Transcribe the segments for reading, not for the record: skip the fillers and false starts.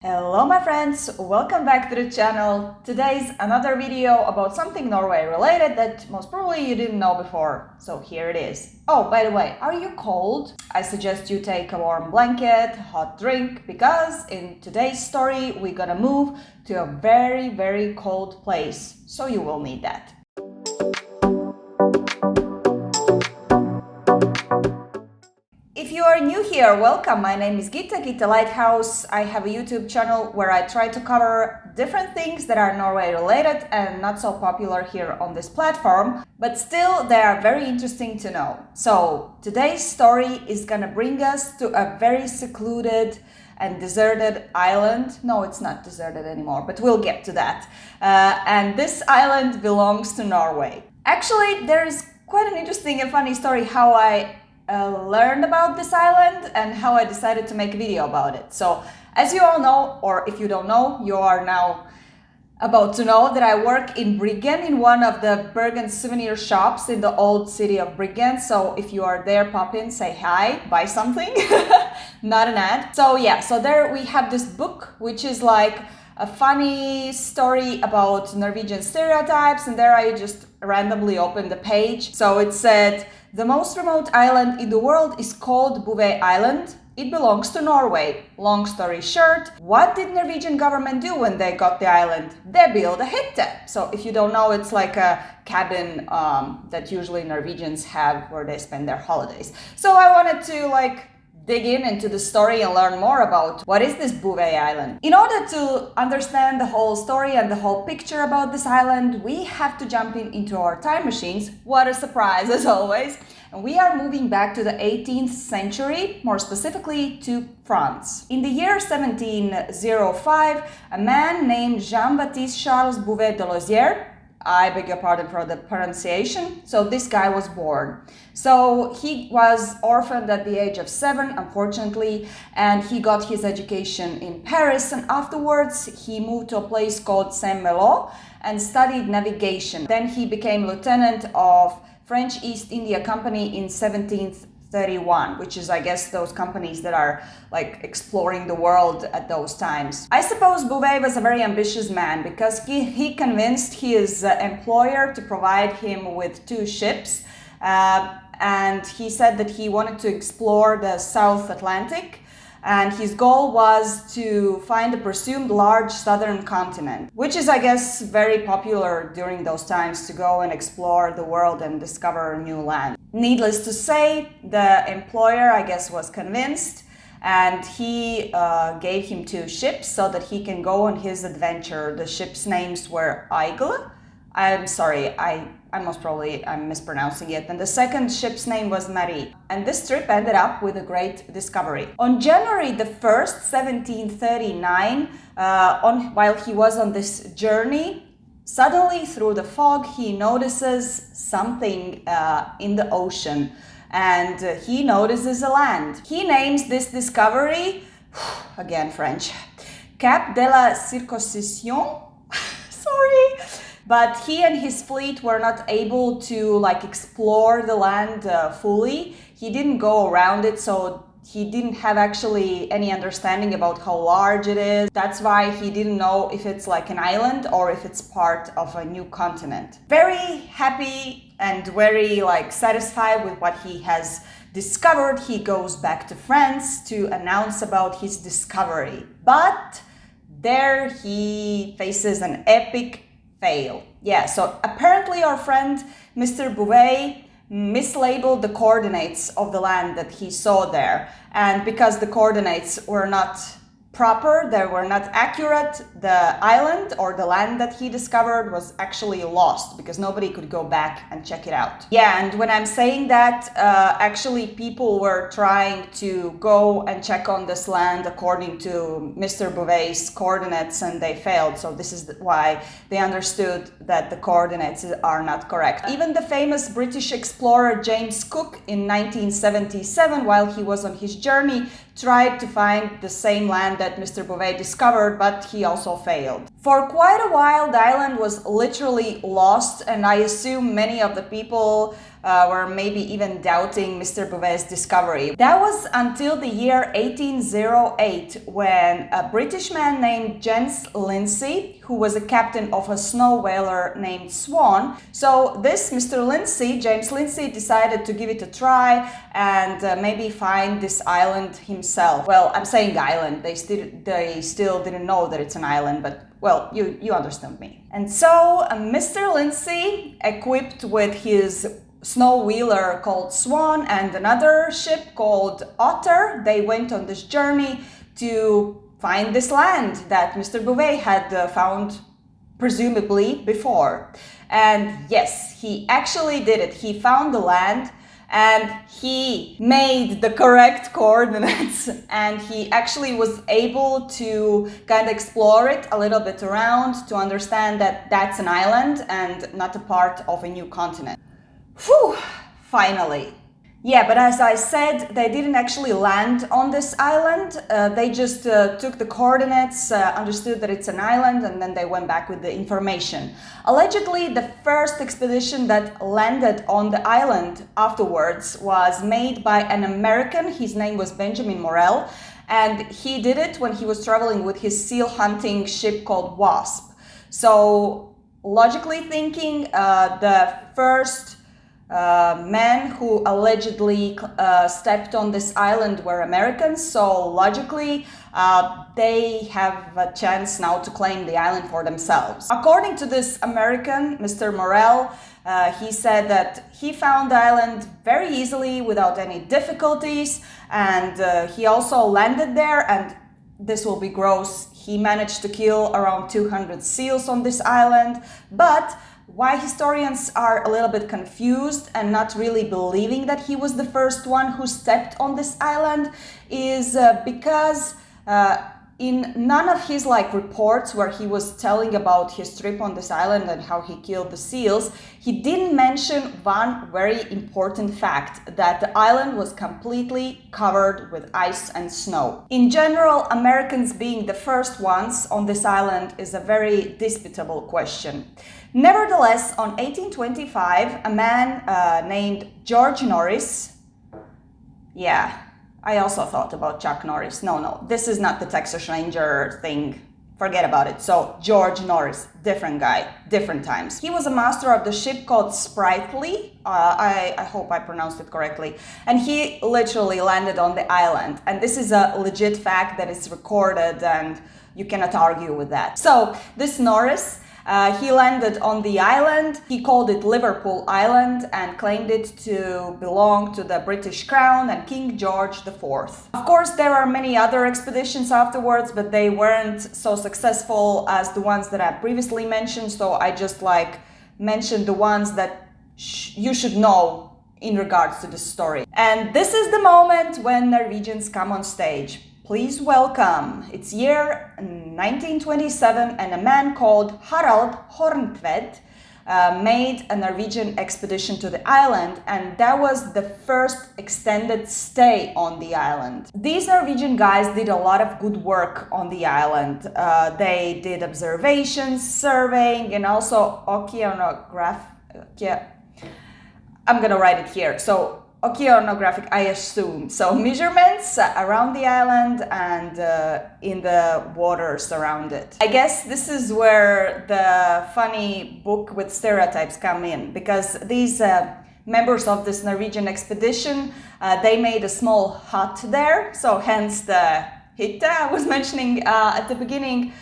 Hello my friends, welcome back to the channel. Today's another video about something Norway related that most probably you didn't know before. So here it is. Oh, by the way, are you cold? I suggest you take a warm blanket, hot drink, because in today's story we're gonna move to a very cold place. So you will need that. If you are new here, welcome. My name is Gita, Lighthouse. I have a YouTube channel where I try to cover different things that are Norway related and not so popular here on this platform, but still they are very interesting to know. So today's story is gonna bring us to a very secluded and deserted island. No, it's not deserted anymore, but we'll get to that. And this island belongs to Norway. Actually, there is quite an interesting and funny story how I learned about this island and how I decided to make a video about it. So as you all know, or if you don't know, you are now about to know that I work in Bryggen in one of the Bergen souvenir shops in the old city of Bryggen. So if you are there, pop in, say hi, buy something. Not an ad. So yeah, so there we have this book which is like a funny story about Norwegian stereotypes, and there I just randomly opened the page. So it said, the most remote island in the world is called Bouvet Island. It belongs to Norway. Long story short, what did Norwegian government do when they got the island? They built a hytte. So if you don't know, it's like a cabin that usually Norwegians have where they spend their holidays. So I wanted to dig into the story and learn more about what is this Bouvet Island. In order to understand the whole story and the whole picture about this island, we have to jump into our time machines. What a surprise, as always. And we are moving back to the 18th century, more specifically to France. In the year 1705, a man named Jean-Baptiste Charles Bouvet de Lozier, I beg your pardon for the pronunciation. So this guy was born. So he was orphaned at the age of 7, unfortunately, and he got his education in Paris, and afterwards he moved to a place called Saint-Malo and studied navigation. Then he became lieutenant of French East India Company in 1731, which is, I guess, those companies that are like exploring the world at those times. I suppose Bouvet was a very ambitious man because he convinced his employer to provide him with 2 ships, and he said that he wanted to explore the South Atlantic, and his goal was to find the presumed large southern continent, which is, I guess, very popular during those times to go and explore the world and discover new land. Needless to say, the employer, I guess, was convinced, and he gave him 2 ships so that he can go on his adventure. The ships' names were Aigle. I'm sorry, I'm mispronouncing it. And the second ship's name was Marie. And this trip ended up with a great discovery. On January the 1st, 1739, while he was on this journey, suddenly through the fog, he notices something in the ocean. And he notices a land. He names this discovery, again French, Cap de la Circoncision. Sorry. But he and his fleet were not able to explore the land fully. He didn't go around it, so he didn't have actually any understanding about how large it is. That's why he didn't know if it's like an island or if it's part of a new continent. Very happy and very satisfied with what he has discovered, he goes back to France to announce about his discovery. But there he faces an epic fail. Yeah, so apparently our friend Mr. Bouvet mislabeled the coordinates of the land that he saw there, and because the coordinates were not proper, they were not accurate, the island or the land that he discovered was actually lost because nobody could go back and check it out. Yeah, and when I'm saying that, actually people were trying to go and check on this land according to Mr. Bouvet's coordinates, and they failed. So this is why they understood that the coordinates are not correct. Even the famous British explorer James Cook in 1977, while he was on his journey, tried to find the same land that Mr. Bouvet discovered, but he also failed. For quite a while, the island was literally lost, and I assume many of the people were maybe even doubting Mr. Bouvet's discovery. That was until the year 1808, when a British man named James Lindsay, who was a captain of a snow whaler named Swan. So this Mr. Lindsay, James Lindsay, decided to give it a try and maybe find this island himself. Well, I'm saying island, they still didn't know that it's an island, but well, you understand me. And so Mr. Lindsay, equipped with his snow whaler called Swan and another ship called Otter, they went on this journey to find this land that Mr. Bouvet had found presumably before. And yes, he actually did it. He found the land and he made the correct coordinates, and he actually was able to kind of explore it a little bit around to understand that that's an island and not a part of a new continent. Whew, finally. Yeah, but as I said, they didn't actually land on this island. They just took the coordinates, understood that it's an island, and then they went back with the information. Allegedly, the first expedition that landed on the island afterwards was made by an American. His name was Benjamin Morel, and he did it when he was traveling with his seal hunting ship called Wasp. So, logically thinking, the first men who allegedly stepped on this island were Americans, so logically they have a chance now to claim the island for themselves. According to this American, Mr. Morel, he said that he found the island very easily without any difficulties, and he also landed there, and this will be gross, he managed to kill around 200 seals on this island. But why historians are a little bit confused and not really believing that he was the first one who stepped on this island is because in none of his reports where he was telling about his trip on this island and how he killed the seals, he didn't mention one very important fact, that the island was completely covered with ice and snow. In general, Americans being the first ones on this island is a very disputable question. Nevertheless, on 1825, a man named George Norris, yeah, I also thought about Chuck Norris. No, this is not the Texas Ranger thing. Forget about it. So, George Norris, different guy, different times. He was a master of the ship called Sprightly. I hope I pronounced it correctly. And he literally landed on the island. And this is a legit fact that is recorded, and you cannot argue with that. So, this Norris, he landed on the island. He called it Liverpool Island and claimed it to belong to the British Crown and King George IV. Of course, there are many other expeditions afterwards, but they weren't so successful as the ones that I previously mentioned, so I just mentioned the ones that you should know in regards to this story. And this is the moment when Norwegians come on stage. Please welcome, it's year 1927, and a man called Harald Horntvedt made a Norwegian expedition to the island, and that was the first extended stay on the island. These Norwegian guys did a lot of good work on the island. They did observations, surveying, and also I'm gonna write it here. So oceanographic, I assume. So measurements around the island and in the waters around it. I guess this is where the funny book with stereotypes come in, because these members of this Norwegian expedition, they made a small hut there, so hence the Gita I was mentioning at the beginning.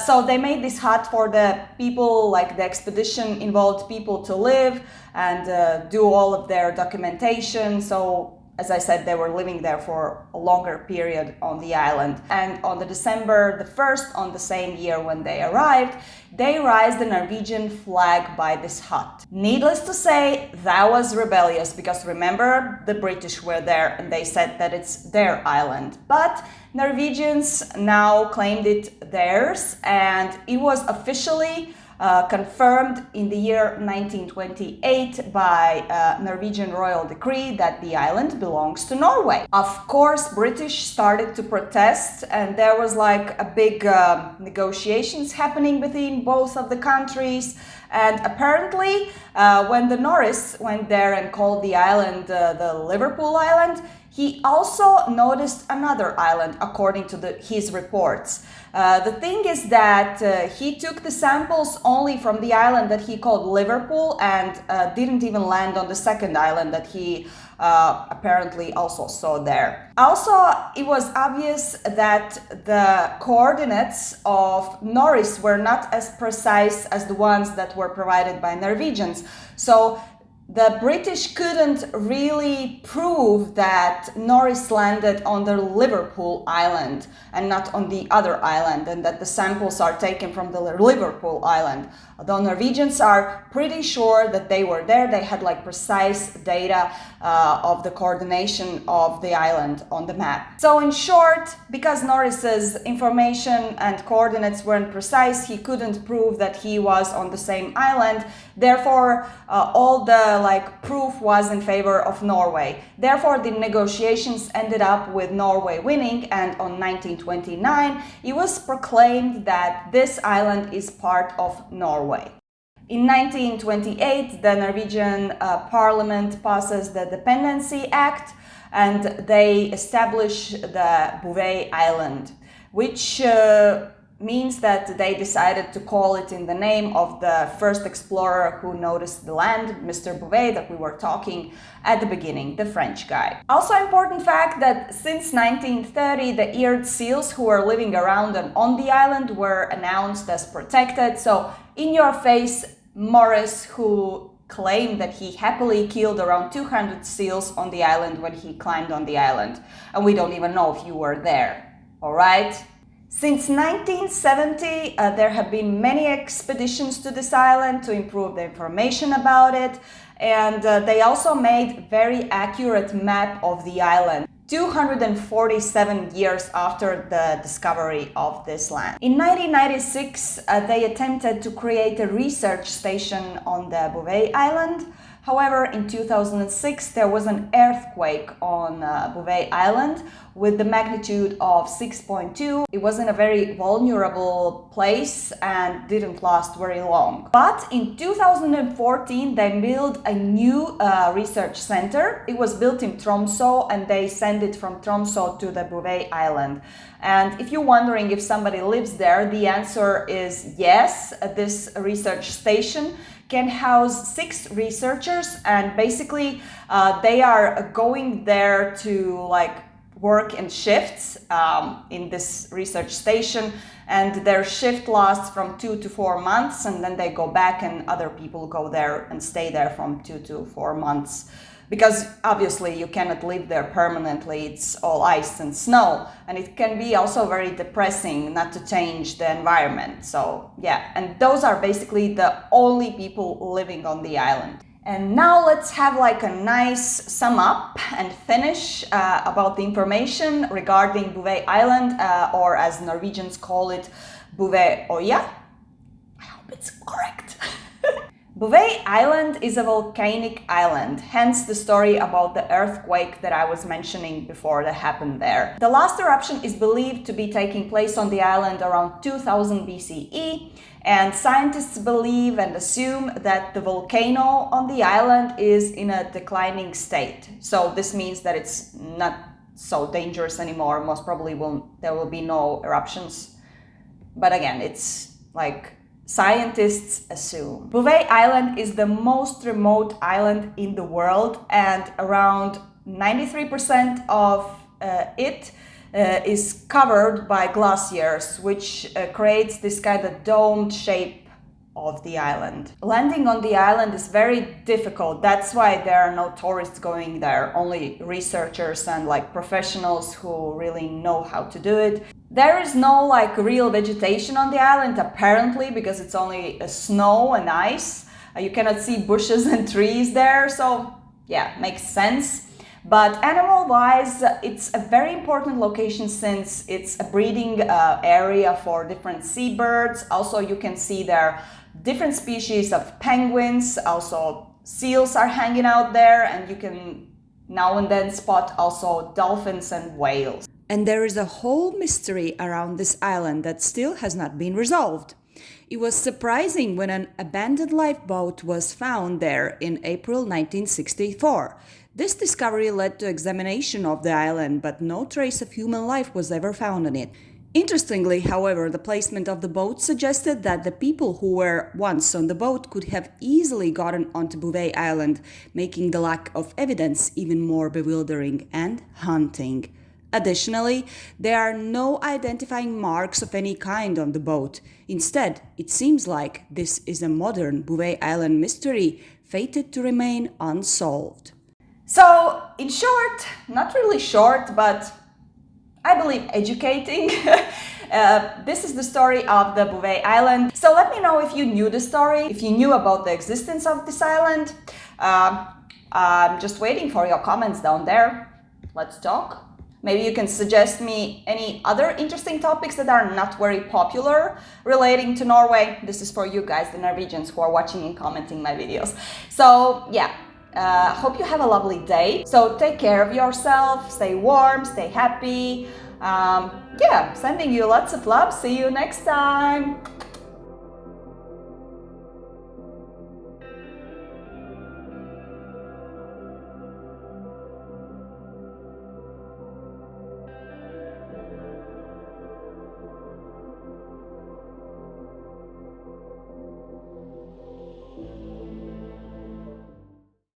So they made this hut for the people, the expedition involved people to live and do all of their documentation. So, as I said, they were living there for a longer period on the island. And on the December the 1st, on the same year when they arrived, they raised the Norwegian flag by this hut. Needless to say, that was rebellious, because remember, the British were there and they said that it's their island. But Norwegians now claimed it theirs, and it was officially confirmed in the year 1928 by Norwegian royal decree that the island belongs to Norway. Of course, British started to protest, and there was like a big negotiations happening between both of the countries. And apparently, when the Norris went there and called the island the Liverpool Island, he also noticed another island, according to his reports. The thing is that he took the samples only from the island that he called Liverpool and didn't even land on the second island that he apparently also saw there. Also, it was obvious that the coordinates of Norris were not as precise as the ones that were provided by Norwegians. So the British couldn't really prove that Norris landed on the Liverpool Island and not on the other island, and that the samples are taken from the Liverpool Island. Although Norwegians are pretty sure that they were there, they had like precise data of the coordination of the island on the map. So in short, because Norris's information and coordinates weren't precise, he couldn't prove that he was on the same island. Therefore, all the proof was in favor of Norway. Therefore, the negotiations ended up with Norway winning, and on 1929, it was proclaimed that this island is part of Norway. In 1928, the Norwegian Parliament passes the Dependency Act, and they establish the Bouvet Island, which means that they decided to call it in the name of the first explorer who noticed the land, Mr. Bouvet, that we were talking at the beginning, the French guy. Also important fact that since 1930, the eared seals who were living around and on the island were announced as protected. So in your face, Morris, who claimed that he happily killed around 200 seals on the island when he climbed on the island. And we don't even know if you were there, all right? Since 1970, there have been many expeditions to this island to improve the information about it, and they also made very accurate map of the island 247 years after the discovery of this land. In 1996, they attempted to create a research station on the Bouvet Island. However, in 2006, there was an earthquake on Bouvet Island with the magnitude of 6.2. It was in a very vulnerable place and didn't last very long. But in 2014, they built a new research center. It was built in Tromsø, and they sent it from Tromsø to the Bouvet Island. And if you're wondering if somebody lives there, the answer is yes. This research station can house 6 researchers, and basically they are going there to work in shifts in this research station, and their shift lasts from 2 to 4 months, and then they go back and other people go there and stay there from 2 to 4 months. Because obviously you cannot live there permanently, it's all ice and snow, and it can be also very depressing not to change the environment. So yeah, and those are basically the only people living on the island. And now let's have a nice sum up and finish about the information regarding Bouvet Island, or as Norwegians call it, Bouvet Øya. I hope it's correct. Bouvet Island is a volcanic island, hence the story about the earthquake that I was mentioning before that happened there. The last eruption is believed to be taking place on the island around 2000 BCE, and scientists believe and assume that the volcano on the island is in a declining state. So this means that it's not so dangerous anymore. Most probably there will be no eruptions. But again, it's scientists assume. Bouvet Island is the most remote island in the world, and around 93% of it is covered by glaciers, which creates this kind of domed shape of the island. Landing on the island is very difficult. That's why there are no tourists going there, only researchers and professionals who really know how to do it. There is no real vegetation on the island apparently, because it's only snow and ice. You cannot see bushes and trees there, so yeah, makes sense. But animal-wise, it's a very important location since it's a breeding area for different seabirds. Also, you can see there different species of penguins, also seals are hanging out there, and you can now and then spot also dolphins and whales. And there is a whole mystery around this island that still has not been resolved. It was surprising when an abandoned lifeboat was found there in April 1964. This discovery led to examination of the island, but no trace of human life was ever found on it. Interestingly, however, the placement of the boat suggested that the people who were once on the boat could have easily gotten onto Bouvet Island, making the lack of evidence even more bewildering and haunting. Additionally, there are no identifying marks of any kind on the boat. Instead, it seems like this is a modern Bouvet Island mystery fated to remain unsolved. So, in short, not really short, but I believe educating. This is the story of the Bouvet Island. So let me know if you knew the story, if you knew about the existence of this island. I'm just waiting for your comments down there. Let's talk. Maybe you can suggest me any other interesting topics that are not very popular relating to Norway. This is for you guys, the Norwegians who are watching and commenting my videos. So yeah, hope you have a lovely day. So take care of yourself, stay warm, stay happy. Yeah, sending you lots of love. See you next time.